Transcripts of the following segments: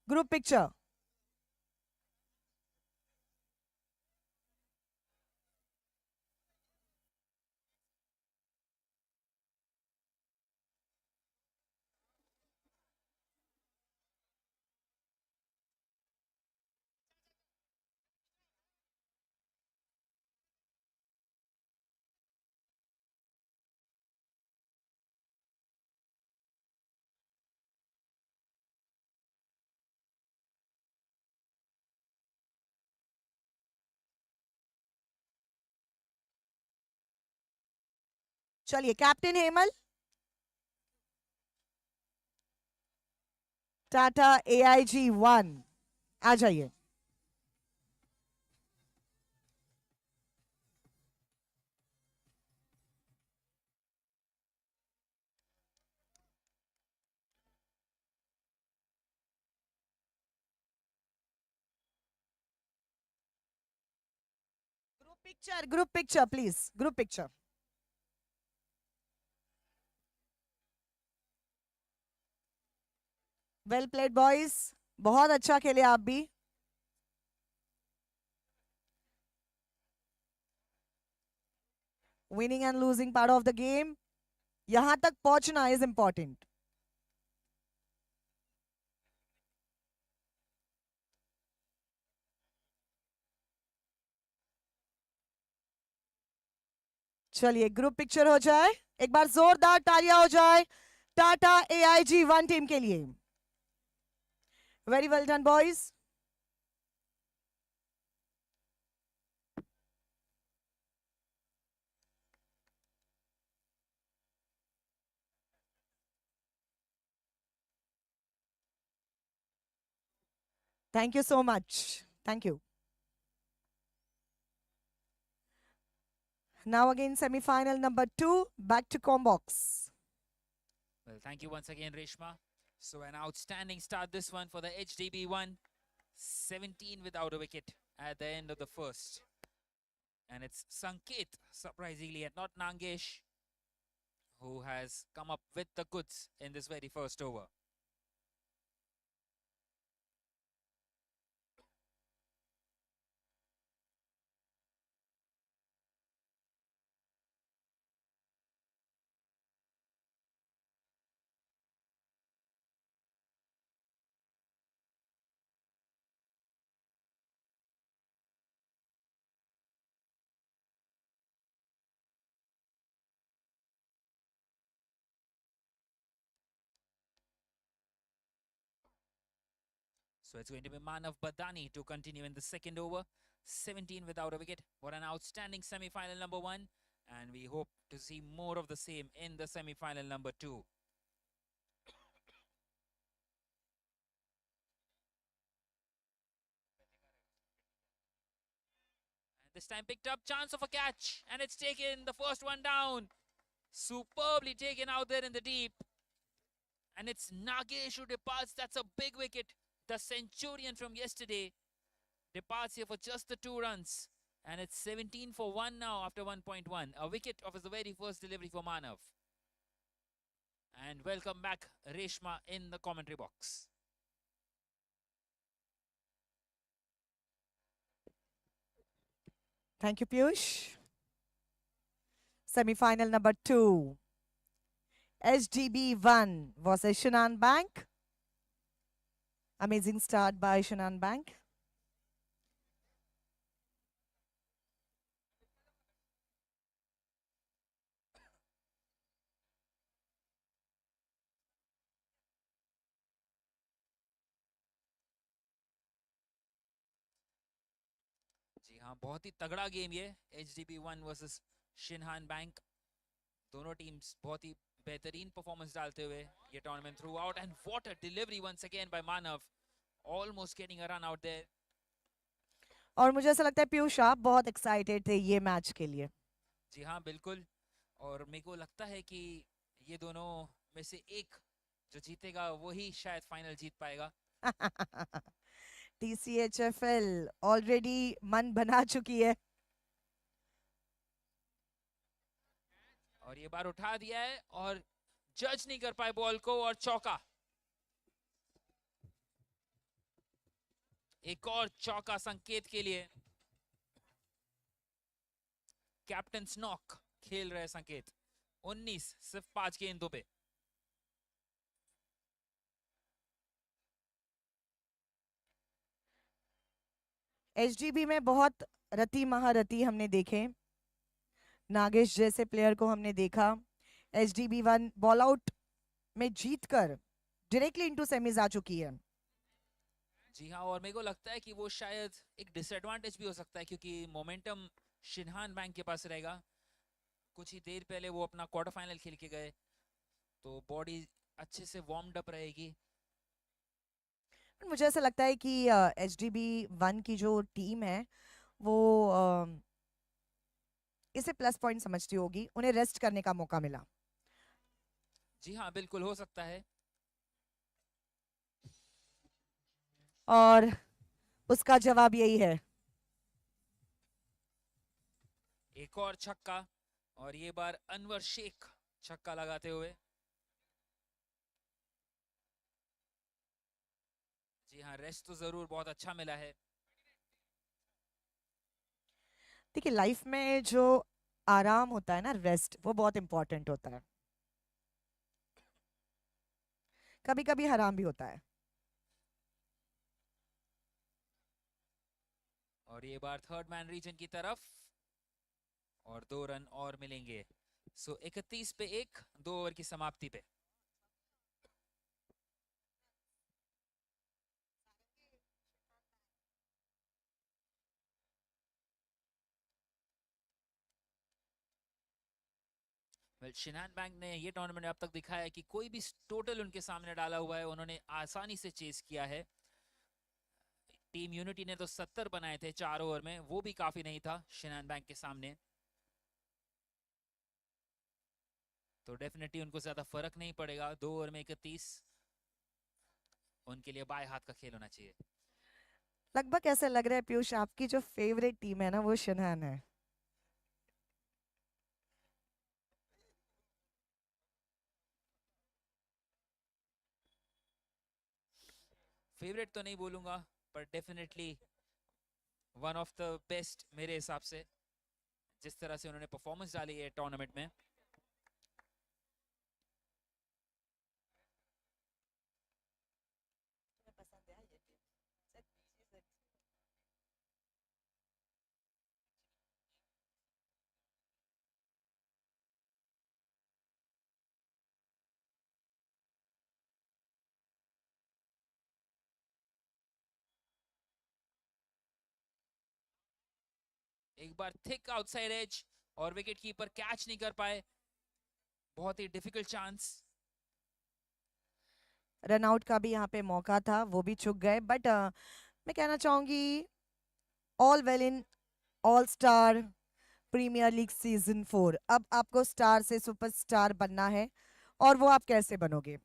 Group picture. चलिए captain Hemal, Tata AIG 1 आ जाइए। Group picture please, group picture. Well played boys, बहुत अच्छा खेले आप भी। Winning and losing part of the game, यहां तक पहुंचना is important. चलिए ग्रुप पिक्चर हो जाए, एक बार जोरदार तालियां हो जाए टाटा AIG 1 टीम के लिए। Very well done boys. Thank you so much, thank you. Now again semi-final number 2, back to Combox. Well, thank you once again, Reshma. So an outstanding start this one for the HDB1. 17 without a wicket at the end of the first. And it's Sanket, surprisingly, and not Nangesh, who has come up with the goods in this very first over. So it's going to be Manav Badani to continue in the second over. 17 without a wicket. What an outstanding semi-final number 1. And we hope to see more of the same in the semi-final number 2. And this time picked up, chance of a catch. And it's taken the first one down. Superbly taken out there in the deep. And it's Nagesh who departs. That's a big wicket. The centurion from yesterday departs here for just the 2 runs. And it's 17 for 1 now after 1.1. A wicket of his very first delivery for Manav. And welcome back, Reshma, in the commentary box. Thank you, Piyush. Semi-final number 2. HDB 1 versus Shinhan Bank. Amazing start by Shinhan Bank. जी हाँ, बहुत ही तगड़ा game ये HDB1 versus Shinhan bank. दोनों teams बहुत ही बेहतरीन परफॉर्मेंस डालते हुए ये tournament throughout. And what a delivery once again by Manav, almost getting a run out there. और मुझे ऐसा लगता है पीयूष आप बहुत एक्साइटेड थे ये मैच के लिए। जी हाँ बिल्कुल, और मेरे को लगता है कि ये दोनों में से एक जो जीतेगा वही शायद फाइनल जीत पाएगा। TCHFL ऑलरेडी मन बना चुकी है। और ये बार उठा दिया है और जज नहीं कर पाए बॉल को और चौका। एक और चौका संकेत के लिए। कैप्टन स्नॉक खेल रहे संकेत। 19 सिर्फ 5 गेंदों पे। एचडीबी में बहुत रति महारथी हमने देखे। नागेश जैसे प्लेयर को हमने देखा। एचडीबी 1 बॉल आउट में जीतकर डायरेक्टली इनटू सेमीज आ चुकी है। जी हाँ, और मेरे को लगता है कि वो शायद एक डिसएडवांटेज भी हो सकता है, क्योंकि मोमेंटम शिनहान बैंक के पास रहेगा। कुछ ही देर पहले वो अपना क्वार्टर फाइनल खेल के गए, तो बॉडी अच्छे से वार्म्ड अप रहेगी। मुझे ऐसा लगता है कि एचडीबी 1 की जो टीम है वो इसे प्लस पॉइंट समझती होगी। उन्हें रेस्ट करने का मौका मिला। जी हाँ, बिल्कुल हो सकता है। और उसका जवाब यही है। एक और छक्का, और ये बार अनवर शेख छक्का लगाते हुए। जी हाँ, रेस्ट तो जरूर बहुत अच्छा मिला है। देखिए लाइफ में जो आराम होता है ना, रेस्ट, वो बहुत इंपॉर्टेंट होता है। कभी कभी हराम भी होता है। और ये बार थर्ड मैन रीजन की तरफ, और 2 रन और मिलेंगे। सो 31 पे 1, 2 ओवर की समाप्ति पे। शिनान बैंक ने ये टूर्नामेंट अब तक दिखाया है कि कोई भी टोटल उनके सामने डाला हुआ है उन्होंने आसानी से चेस किया है। टीम यूनिटी ने तो 70 बनाए थे 4 ओवर में, वो भी काफी नहीं था शिनान बैंक के सामने। तो डेफिनेटली उनको ज्यादा फर्क नहीं पड़ेगा। 2 ओवर में 31 उनके लिए बाएं हाथ का खेल होना चाहिए। लगभग ऐसा लग रहा है पीयूष, आपकी जो फेवरेट टीम है ना वो शनहान है। फेवरेट तो नहीं बोलूंगा, पर definitely one of the best मेरे हिसाब से, जिस तरह से उन्होंने परफॉर्मेंस डाली है टूर्नामेंट में। एक बार थिक आउटसाइड एज, और विकेट कीपर कैच नहीं कर पाए। बहुत ही डिफिकल्ट चांस। रन आउट का भी यहाँ पे मौका था, वो भी चूक गए। बट मैं कहना चाहूंगी all well in all star premier league season 4। अब आपको स्टार से सुपरस्टार बनना है। और वो आप कैसे बनोगे?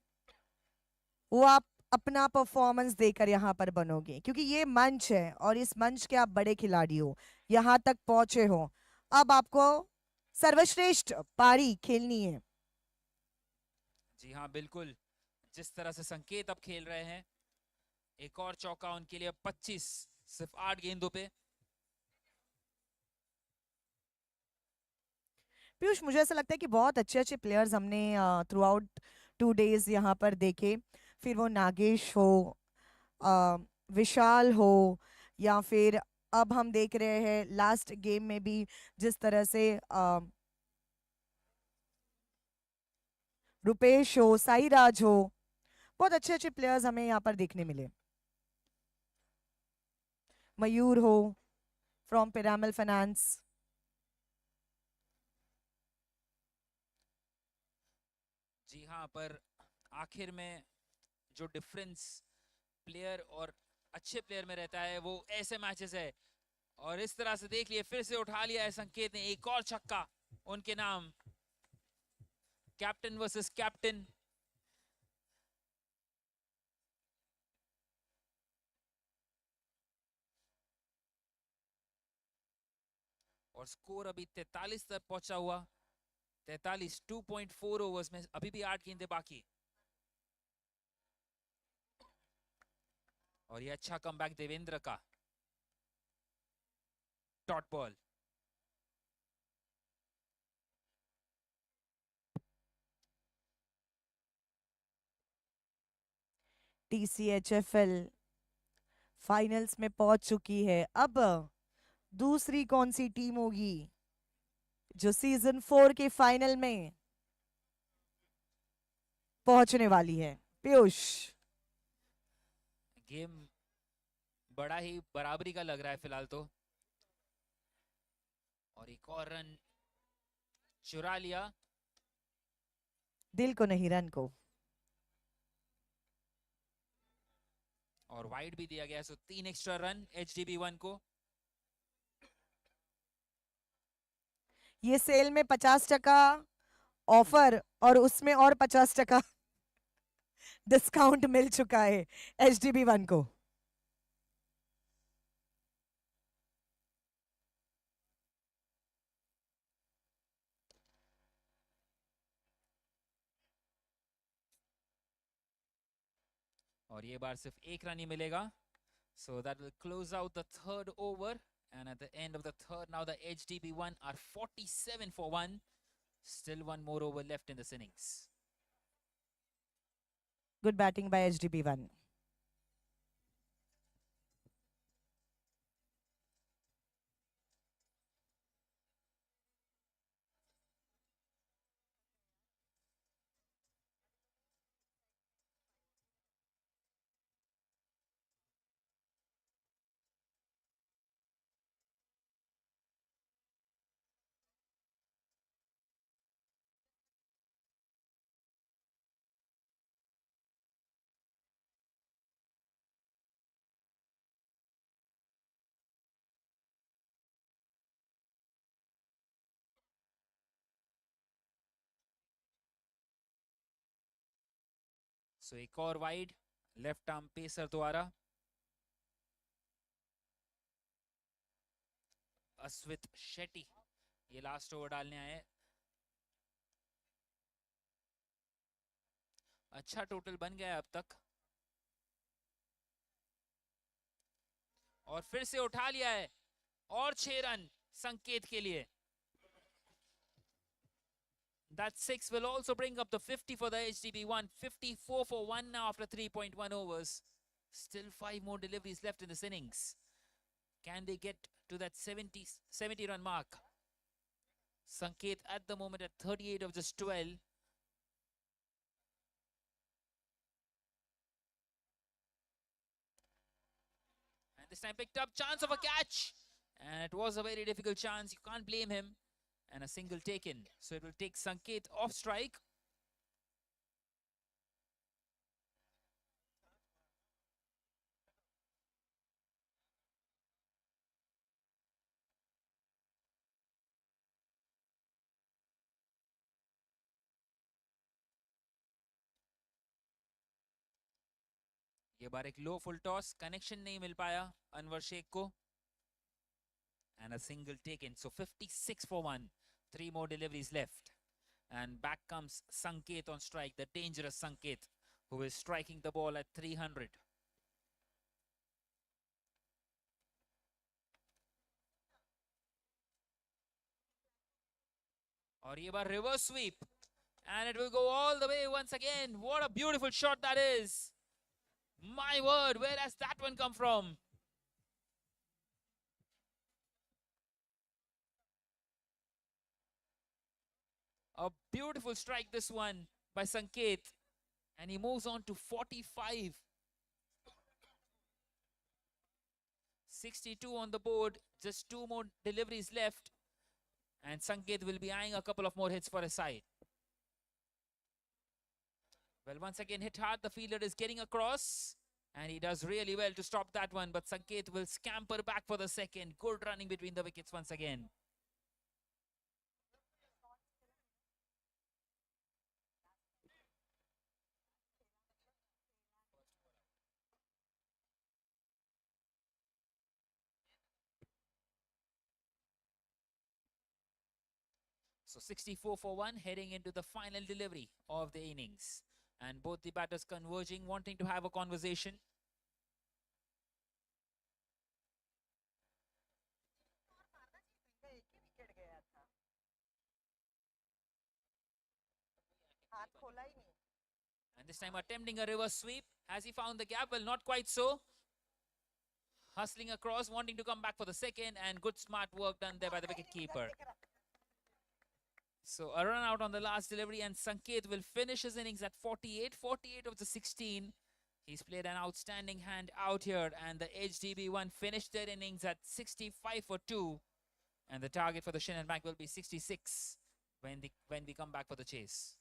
वो आप अपना परफॉर्मेंस देकर यहाँ पर बनोगे, क्योंकि ये मंच है और इस मंच के आप बड़े खिलाड़ी हो, यहाँ तक पहुंचे हो। अब आपको सर्वश्रेष्ठ पारी खेलनी है। जी हाँ, बिल्कुल। जिस तरह से संकेत अब खेल रहे हैं, एक और चौका उनके लिए। 25 सिर्फ 8 गेंदों पे। पीयूष, मुझे ऐसा लगता है कि बहुत अच्छे अच्छे प्लेयर्स हमने थ्रू आउट 2 डेज यहाँ पर देखे। फिर वो नागेश हो, अ, विशाल हो, या फिर अब हम देख रहे हैं लास्ट गेम में भी जिस तरह से रुपेश हो, साईराज हो, बहुत अच्छे अच्छे प्लेयर्स हमें यहाँ पर देखने मिले। मयूर हो फ्रॉम पिरामल फाइनेंस। जी हाँ, पर आखिर में जो डिफरेंस प्लेयर और अच्छे प्लेयर में रहता है वो ऐसे मैचेस है। और इस तरह से देख लिए, फिर से उठा लिया है संकेत ने। एक और छक्का उनके नाम। Captain versus captain. और स्कोर अभी 43 तक पहुंचा हुआ। 43, 2.4 ओवर्स में अभी भी 8 गेंदें बाकी। और ये अच्छा कमबैक देवेंद्र का. Dot ball. TCHFL फाइनल्स में पहुंच चुकी है. अब दूसरी कौन सी टीम होगी जो सीजन 4 के फाइनल में पहुंचने वाली है? पीयूष. गेम बड़ा ही बराबरी का लग रहा है फिलहाल तो. और एक और रन चुरा लिया. दिल को नहीं, रन को. और वाइड भी दिया गया. सो 3 एक्स्ट्रा रन HDB1 को. ये सेल में 50% ऑफर और उसमें और 50% डिस्काउंट मिल चुका है HDB1 को. और ये बार सिर्फ एक रन ही मिलेगा. So that will close out the third over. And at the end of the third, now the HDB1 are 47 for 1. Still one more over left in this innings. Good batting by HDB1. So एक और wide left arm pacer द्वारा. अस्वित शेट्टी ये last over डालने आए. अच्छा total बन गया अब तक. और फिर से उठा लिया है. और 6 रन संकेत के लिए. That 6 will also bring up the 50 for the HDB1. 54 for 1 now after 3.1 overs. Still 5 more deliveries left in this innings. Can they get to that 70 run mark? Sanket at the moment at 38 of just 12. And this time picked up, chance of a catch. And it was a very difficult chance. You can't blame him. And a single taken. So it will take Sanket off strike. ये बार एक लो full toss, connection नहीं मिल पाया अनवर शेख को. And a single taken. So 56 for 1. 3 more deliveries left. And back comes Sanket on strike, the dangerous Sanket, who is striking the ball at 300. Or ये बार reverse sweep. And it will go all the way once again. What a beautiful shot that is. My word, where has that one come from? A beautiful strike, this one by Sanket. And he moves on to 45. 62 on the board. Just 2 more deliveries left. And Sanket will be eyeing a couple of more hits for his side. Well, once again, hit hard. The fielder is getting across. And he does really well to stop that one. But Sanket will scamper back for the second. Good running between the wickets once again. So 64 for 1 heading into the final delivery of the innings. And both the batters converging, wanting to have a conversation. this time attempting a reverse sweep. Has he found the gap? Well, not quite so. Hustling across, wanting to come back for the second, and good smart work done there by the wicket keeper. So a run out on the last delivery, and Sanket will finish his innings at 48. 48 of the 16. He's played an outstanding hand out here, and the HDB1 finished their innings at 65 for 2. And the target for the Shin Bank will be 66 when we come back for the chase.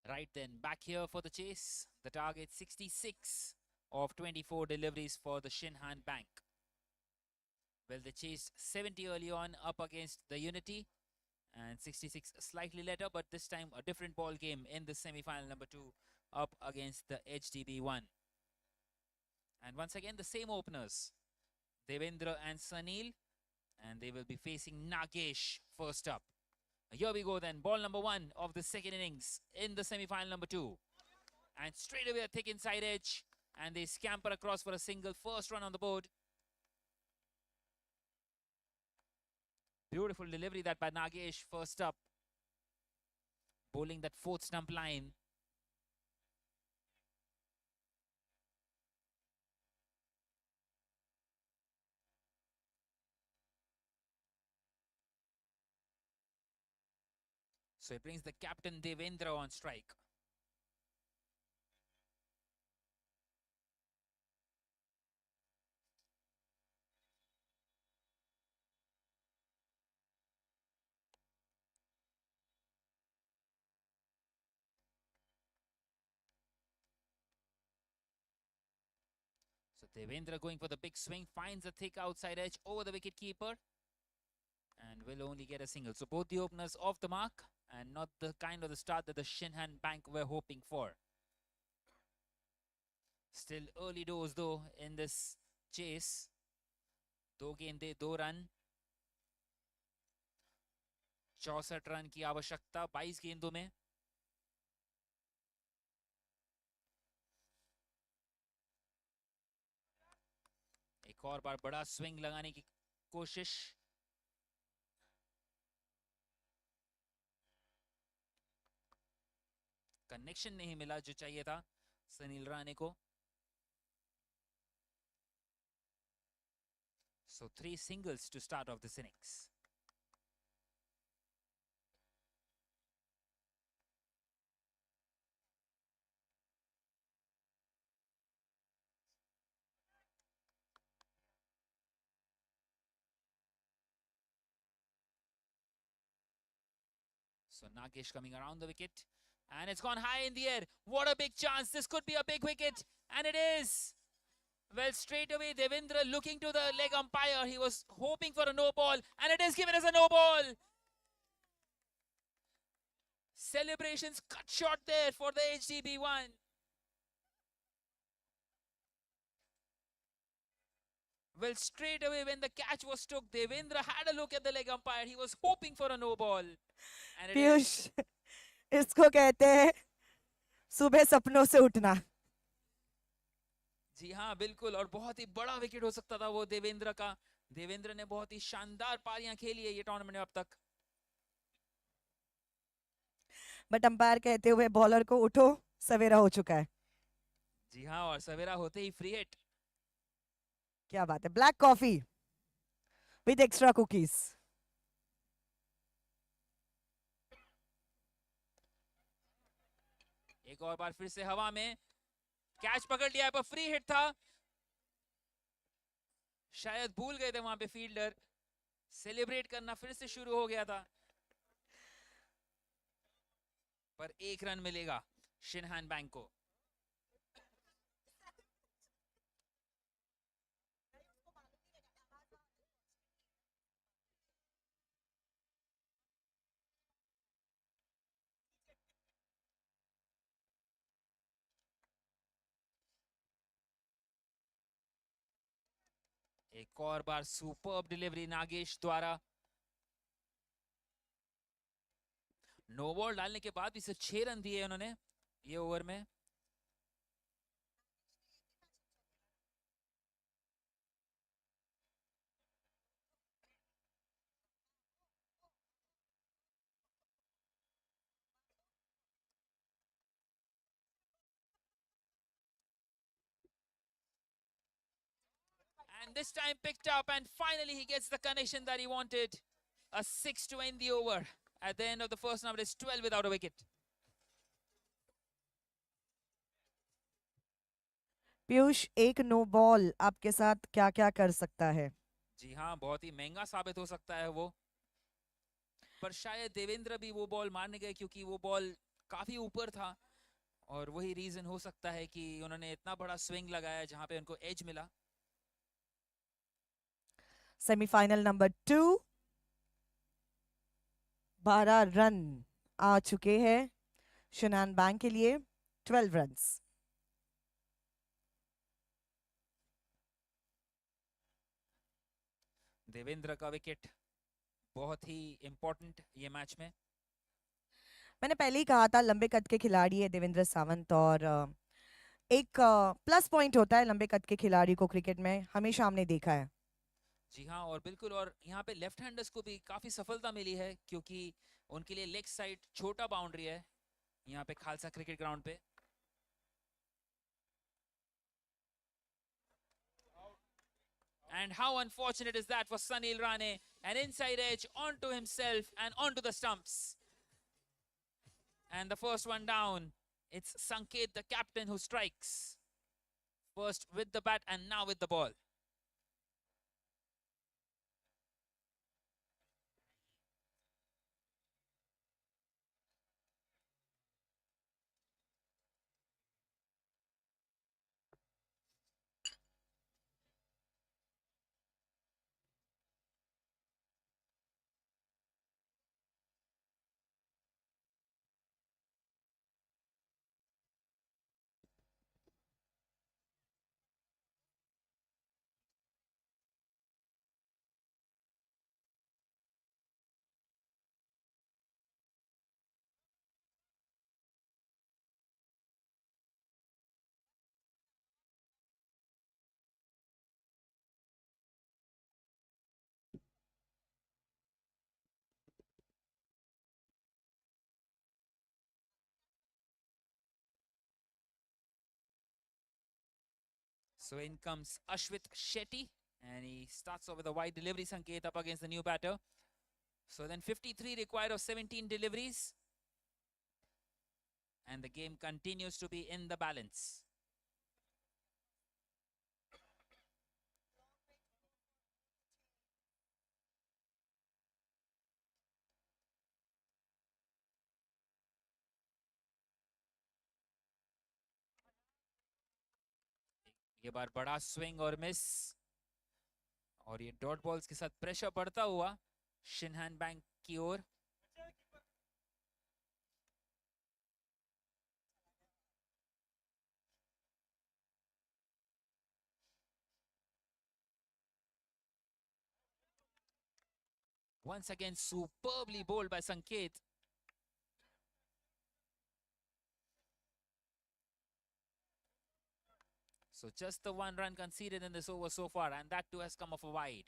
Right then, back here for the chase. The target 66 of 24 deliveries for the Shinhan Bank. Well, they chased 70 early on up against the Unity, and 66 slightly later, but this time a different ball game in the semi-final number 2 up against the HDB1. And once again, the same openers, Devendra and Sunil, and they will be facing Nagesh first up. Here we go then, ball number 1 of the second innings in the semi-final number 2. And straight away a thick inside edge, and they scamper across for a single, first run on the board. Beautiful delivery that by Nagesh, first up, bowling that fourth stump line. So it brings the captain Devendra on strike. So Devendra going for the big swing, finds a thick outside edge over the wicket keeper and will only get a single. So both the openers off the mark and not the kind of the start that the Shinhan Bank were hoping for. Still early doors though in this chase. 2 गेंदे 2 run, 64 run की आवश्यकता 22 गेंदों में. एक और बार बड़ा swing लगाने की कोशिश. कनेक्शन नहीं मिला जो चाहिए था सनील राणे को. So 3 singles to start off this innings. So Nagesh coming around the wicket. And it's gone high in the air. What a big chance. This could be a big wicket. And it is. Well, straight away, Devendra looking to the leg umpire. He was hoping for a no ball. And it is given as a no ball. Celebrations cut short there for the HDB1. Well, straight away when the catch was took, Devendra had a look at the leg umpire. He was hoping for a no ball. And it is. Piyush इसको कहते हैं सुबह सपनों से उठना. जी हाँ बिल्कुल. और बहुत ही बड़ा विकेट हो सकता था वो देवेंद्र का. देवेंद्र ने बहुत ही शानदार पारियां खेली है ये टूर्नामेंट में अब तक. बट अंपायर कहते हुए बॉलर को उठो, सवेरा हो चुका है. जी हाँ, और सवेरा होते ही फ्री हिट. क्या बात है. Black coffee with extra cookies. एक और बार फिर से हवा में कैच पकड़ लिया है पर फ्री हिट था. शायद भूल गए थे वहां पे फील्डर. सेलिब्रेट करना फिर से शुरू हो गया था. पर 1 रन मिलेगा शिनहान बैंक को. एक और बार सुपर्ब डिलीवरी नागेश द्वारा. नो बॉल डालने के बाद भी सिर्फ 6 रन दिए उन्होंने ये ओवर में. And this time picked up and finally he gets the connection that he wanted. A 6 to end the over. At the end of the first number is 12 without a wicket. Piyush एक no ball आपके साथ क्या क्या कर सकता है. जी हाँ, बहुत ही महंगा साबित हो सकता है वो. पर शायद देवेंद्र भी वो बॉल मारने गए क्योंकि वो बॉल काफी ऊपर था. और वही रीजन हो सकता है कि उन्होंने इतना बड़ा स्विंग लगाया जहां पे उनको एज मिला. Semifinal number 2. 12 रन आ चुके हैं शिनहान बैंक के लिए. 12 रन्स. देवेंद्र का विकेट बहुत ही इंपॉर्टेंट ये मैच में. मैंने पहले ही कहा था लंबे कद के खिलाड़ी है देवेंद्र सावंत. और एक प्लस पॉइंट होता है लंबे कद के खिलाड़ी को क्रिकेट में, हमेशा हमने देखा है. जी हाँ, और बिल्कुल, और यहाँ पे लेफ्ट हैंडर्स को भी काफी सफलता मिली है क्योंकि उनके लिए लेग साइड छोटा बाउंड्री है यहाँ पे खालसा क्रिकेट ग्राउंड पे। And how unfortunate is that for Sunil Rane? An inside edge onto himself and onto the stumps. And the first one down. It's Sanket, the captain, who strikes. First with the bat and now with the ball. So in comes Ashwit Shetty, and he starts off with a wide delivery, Sanket, up against the new batter. So then 53 required of 17 deliveries. And the game continues to be in the balance. ये बार बड़ा swing और miss, और ये dot balls के साथ pressure बढ़ता हुआ शिनहैन bank की ओर। Once again, superbly bowled by Sanket. So just the 1 run conceded in this over so far, and that too has come off a wide.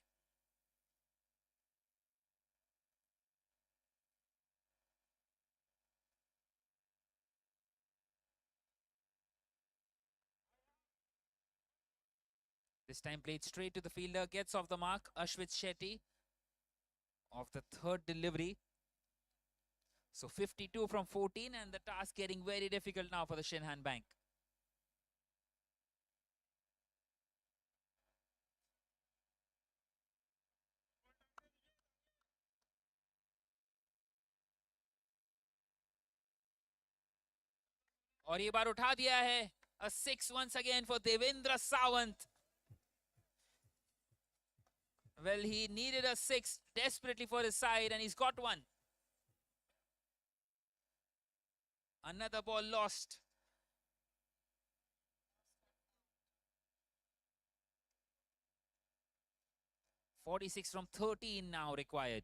This time played straight to the fielder, gets off the mark. Ashwit Shetty of the third delivery. So 52 from 14, and the task getting very difficult now for the Shinhan Bank. और ये बार उठा दिया है. A 6 once again for Devendra Sawant. Well, he needed a 6 desperately for his side, and he's got one. Another ball lost. .46 from 13 now required.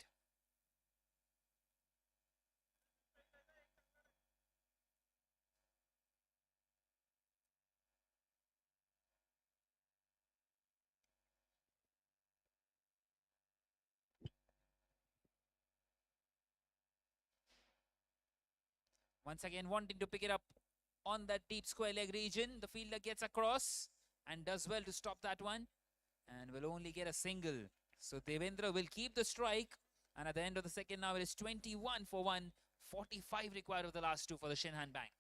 Once again, wanting to pick it up on that deep square leg region. The fielder gets across and does well to stop that one, and will only get a single. So Devendra will keep the strike, and at the end of the second now it is 21 for 1, 45 required of the last two for the Shinhan Bank.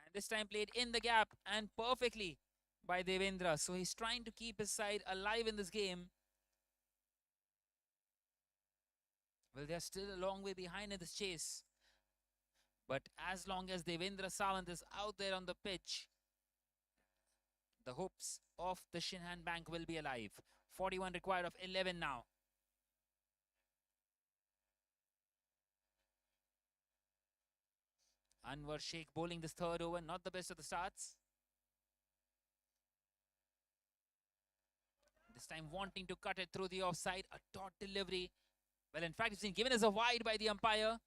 And this time played in the gap and perfectly by Devendra. So he's trying to keep his side alive in this game. Well, they're still a long way behind in this chase. But as long as Devendra Sawant is out there on the pitch, the hopes of the Shinhan Bank will be alive. 41 required of 11 now. Anwar Sheikh bowling this third over, not the best of the starts. This time wanting to cut it through the offside, a dot delivery. Well, in fact, it's been given as a wide by the umpire.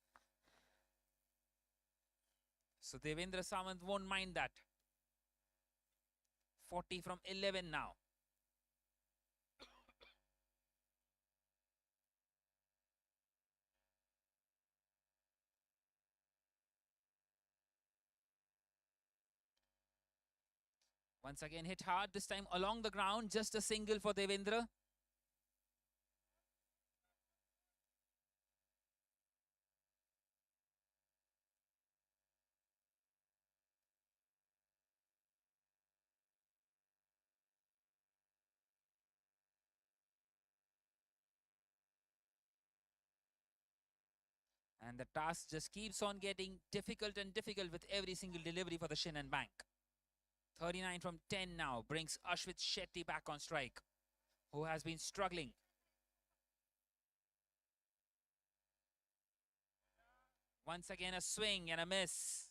So Devendra Sawant won't mind that. 40 from 11 now. Once again hit hard, this time along the ground, just a single for Devendra. And the task just keeps on getting difficult and difficult with every single delivery for the Shinhan Bank. 39 from 10 now brings Ashwit Shetty back on strike, who has been struggling. Once again a swing and a miss.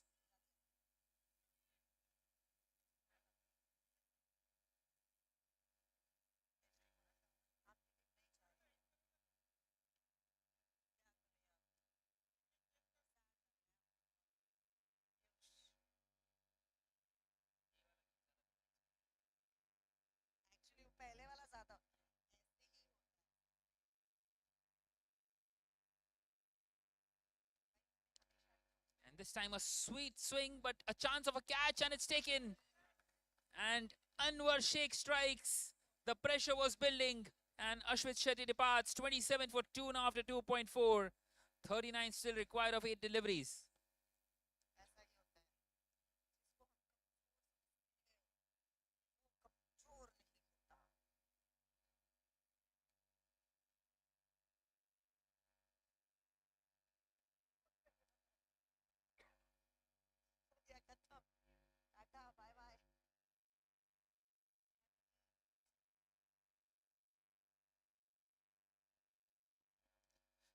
And this time a sweet swing, but a chance of a catch, and it's taken. And Anwar Sheikh strikes. The pressure was building, and Ashwit Shetty departs. 27 for 2 now after 2.4. 39 still required of 8 deliveries.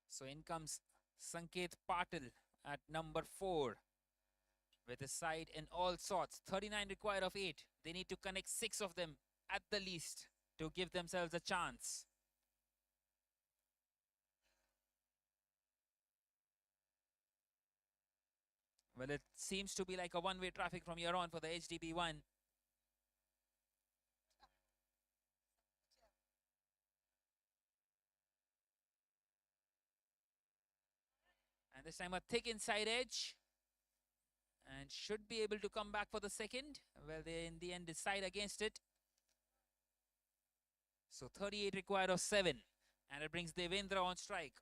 So in comes Sanket Patil at number 4 with his side in all sorts. 39 required of 8. They need to connect 6 of them at the least to give themselves a chance. Well, it seems to be like a one-way traffic from here on for the HDB1. And this time a thick inside edge. And should be able to come back for the second. Well, they in the end decide against it. So 38 required of 7. And it brings Devendra on strike.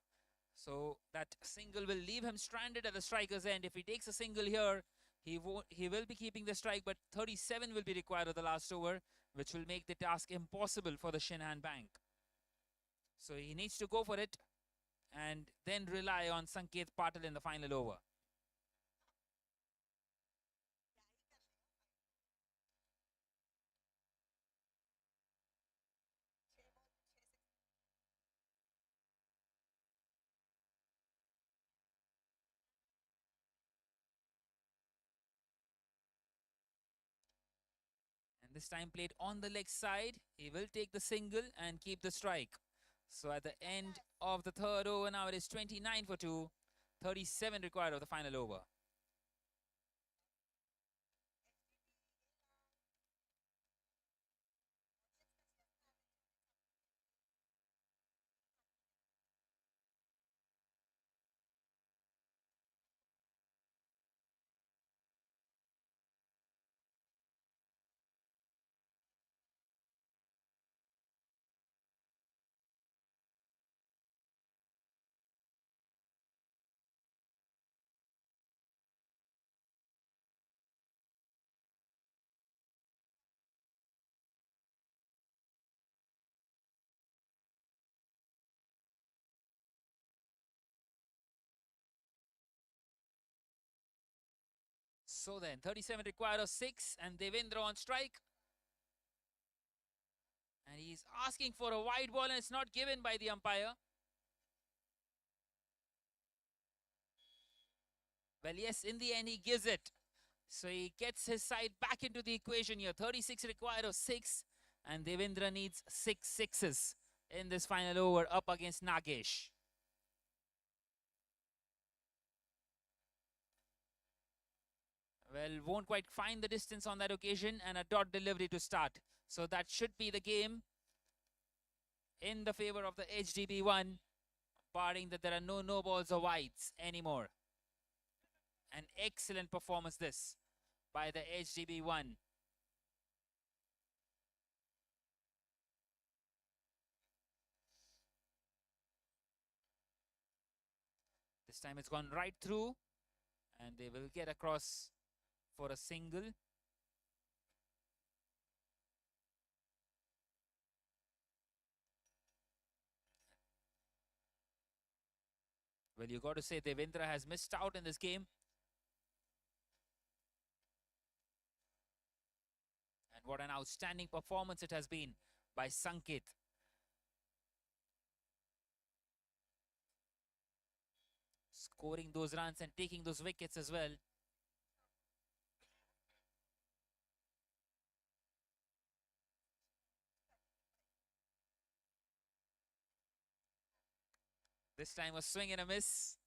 So that single will leave him stranded at the striker's end. If he takes a single here, he will be keeping the strike, but 37 will be required of the last over, which will make the task impossible for the Shinhan Bank. So he needs to go for it and then rely on Sanket Patil in the final over. And this time played on the leg side. He will take the single and keep the strike. So at the end of the third over, now it is 29 for 2. 37 required of the final over. So then, 37 required of 6, and Devendra on strike. And he's asking for a wide ball, and it's not given by the umpire. Well, yes, in the end, he gives it. So he gets his side back into the equation here. 36 required of 6, and Devendra needs 6 sixes in this final over up against Nagesh. Well, won't quite find the distance on that occasion, and a dot delivery to start. So that should be the game in the favor of the HDB1, barring that there are no balls or wides anymore. An excellent performance this by the HDB1. This time it's gone right through, and they will get across for a single. Well, you got to say Devendra has missed out in this game. And what an outstanding performance it has been by Sanket. Scoring those runs and taking those wickets as well. This time a swing and a miss.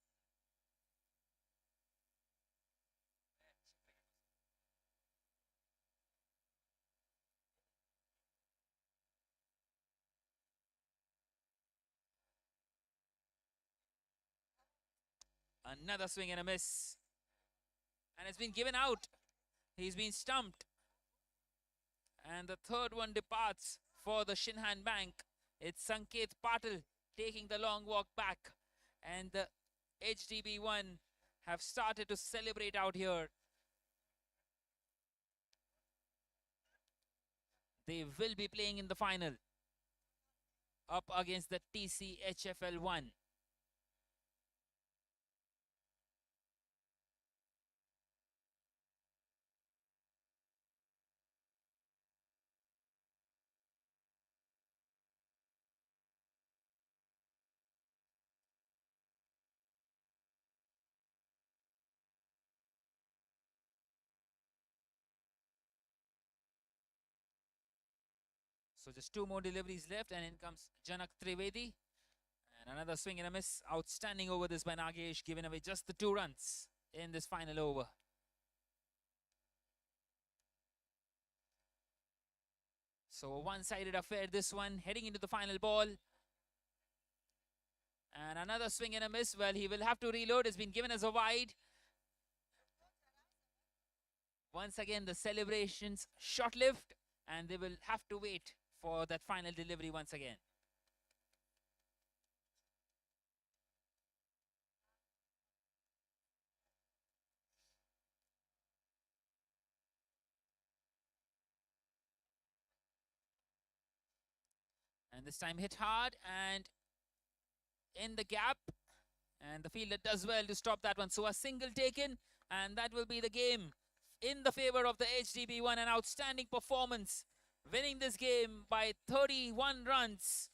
Another swing and a miss. And it's been given out. He's been stumped. And the third one departs for the Shinhan Bank. It's Sanket Patil taking the long walk back. And the HDB1 have started to celebrate out here. They will be playing in the final up against the TCHFL1. So just 2 more deliveries left, and in comes Janak Trivedi. And another swing and a miss. Outstanding over this by Nagesh, giving away just the 2 runs in this final over. So a one-sided affair, this one, heading into the final ball. And another swing and a miss. Well, he will have to reload. It's been given as a wide. Once again, the celebrations short-lived, and they will have to wait for that final delivery once again. And this time hit hard and in the gap. And the fielder does well to stop that one. So a single taken, and that will be the game in the favor of the HDB1. An outstanding performance, winning this game by 31 runs.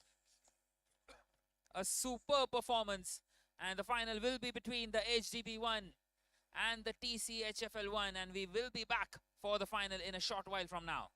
A superb performance. And the final will be between the HDB1 and the TCHFL1. And we will be back for the final in a short while from now.